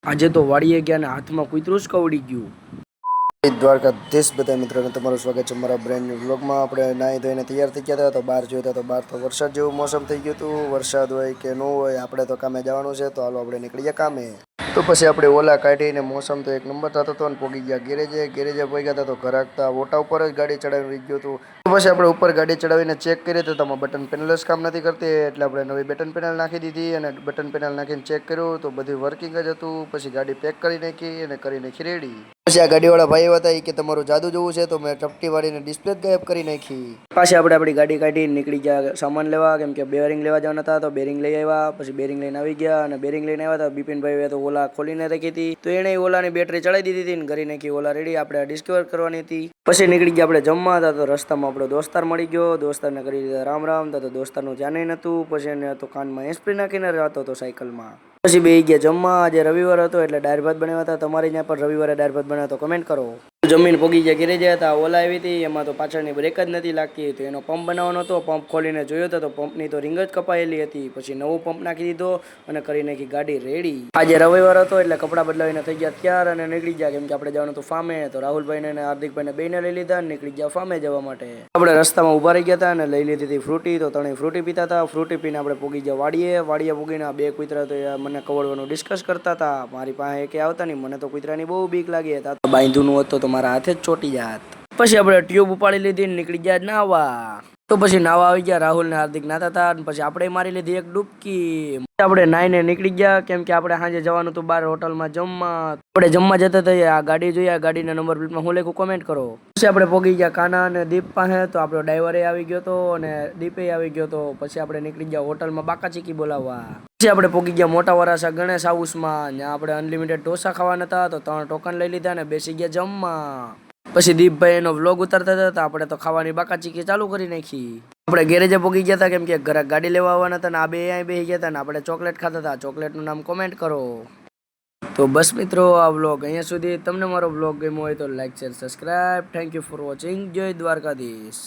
આજે તો વાડીએ ગયા ને હાથમાં કૂતરું જ કવડી ગયું. દ્વારકાધીશ બધા મિત્રોને તમારું સ્વાગત છે મારા બ્રેન્ડ ન્યૂ વ્લોગમાં. આપણે નાહી ધોઈને તૈયાર થઈ ગયા હતા તો બહાર જોયું તો બહાર તો વરસાદ જેવું મોસમ થઈ ગયું હતું. વરસાદ હોય કે ન હોય, આપણે તો કામે જવાનું છે તો હાલો આપણે નીકળી ગયા કામે. તો પછી આપણે ઓલા કાઢીને મોસમ તો એક નંબર થતો હતો ને પોગી ગયા ગેરેજે પોગ્યા હતા તો ઘરાકતા ઓટા ઉપર જ ગાડી ચડાવી રહી ગયું હતું. તો પછી આપણે ઉપર ગાડી ચડાવીને ચેક કરીએ તો તેમાં બટન પેનલ જ કામ નથી કરતી, એટલે આપણે નવી બટન પેનલ નાખી દીધી અને બટન પેનલ નાખીને ચેક કર્યું તો બધું વર્કિંગ જ હતું. પછી ગાડી પેક કરી નાખી અને કરી નાખી રેડી. પછી આ ગાડીવાળા ભાઈ હતા કે તમારું જાદુ જોવું છે તો મેં ચપટી વાળીને ડિસ્પ્લે ગાયબ કરી નાખી. પાછી આપણે આપણી ગાડી કાઢીને નીકળી ગયા સામાન લેવા, કેમ કે બેરિંગ લેવા જવાના હતા તો બેરિંગ લઈ આવ્યા. પછી બેરિંગ લઈને આવી ગયા અને બેરિંગ લઈને આવ્યા તો બિપિનભાઈ તો ઓલા ખોલીને રાખી હતી તો એણે ઓલાની બેટરી ચડાવી દીધી હતી ને કરી નાખી. ઓલા રેડી આપણે ડિસ્કવર કરવાની હતી. પછી નીકળી ગયા આપણે જમવા હતા તો રસ્તામાં આપણો દોસ્તાર મળી ગયો. દોસ્તારને કરી દીધા રામ રામ. તો દોસ્તારનું ધ્યાન નહોતું. પછી એને તો કાનમાં એસ્પ્રી નાખીને રહેતો હતો સાયકલમાં. પછી બે ગયા જમવા. આજે રવિવાર હતો એટલે દાળ ભાત બનાવ્યા હતા. તમારી ત્યાં પણ રવિવારે દાળ ભાત બનાવ્યા તો કમેન્ટ કરો. જમીન પોગી ગયા ઘેરે ગયા હતા. ઓલા આવી હતી એમાં તો પાછળની બ્રેક જ નથી લાગતી તો એનો પંપ બનાવવાનો હતો. પંપ ખોલીને જોયો હતો તો પંપની તો રિંગ જ કપાયેલી હતી. પછી નવો પંપ નાખી દીધો અને કરી નાખી ગાડી રેડી. આજે રવિવાર હતો એટલે કપડાં બદલાવીને થઈ ગયા તૈયાર અને નીકળી ગયા, કેમ કે આપણે જવાનું હતું ફામે. તો રાહુલભાઈને અને હાર્દિકભાઈને બેને લઈ લીધા અને નીકળી ગયા ફામે જવા માટે. આપણે રસ્તામાં ઉભા રહી ગયા હતા અને લઈ લીધી હતી ફ્રૂટી. તો ત્રણેય ફ્રૂટી પીતા હતા. ફ્રૂટી પીને આપણે પોગી ગયા વાડીએ પોગીને બે કૂતરા તો મને કવડવાનું ડિસ્કસ કરતા હતા. મારી પાસે કે આવતા નહીં, મને તો કૂતરાની બહુ બીક લાગી હતા. બાંધુનું હતું તો મારા હાથે જ ચોટી જાત. પછી આપણે ટ્યુબ ઉપાડી લીધી ને નીકળી ગયા નાવા. તો પછી નાવા આવી ગયા. રાહુલ ને હાર્દિક નાતા હતા. પછી આપણે મારી લીધી એક ડૂબકી. આપણે નાઈને નીકળી ગયા, કેમ કે આપણે સાંજે જવાનું હતું બહાર હોટલમાં જમવા. આપણે જમવા જતા હતા. આ ગાડી જોઈએ, આ ગાડીના નંબર પ્લેટમાં હું લખું કોમેન્ટ કરો. પછી આપણે પોગી ગયા કાના અને દીપ પાસે. તો આપણો ડ્રાઈવરે આવી ગયો હતો અને દીપે આવી ગયો હતો. પછી આપણે નીકળી ગયા હોટલમાં બાકા ચીકી બોલાવવા. પછી આપણે પોગી ગયા મોટા વરાસા ગણેશ હાઉસમાં. ત્યાં આપણે અનલિમિટેડ ઢોસા ખાવાના હતા તો 3 ટોકન લઈ લીધા અને બેસી ગયા જમવા. પછી દીપભાઈ એનો વ્લોગ ઉતારતા હતા તો આપણે તો ખાવાની બાકા ચીકી ચાલુ કરી નાખી. આપણે ગેરેજે પોગી ગયા હતા, કેમ કે ઘરે ગાડી લેવા આવવાના હતા ને આ બે અહીં બેસી ગયા હતા ને આપણે ચોકલેટ ખાતા હતા. ચોકલેટનું નામ કોમેન્ટ કરો. તો બસ મિત્રો, આ વ્લોગ અહીંયા સુધી. તમને મારો વ્લોગ ગમ્યો હોય તો like share subscribe. Thank you for watching. જય દ્વારકાધીશ.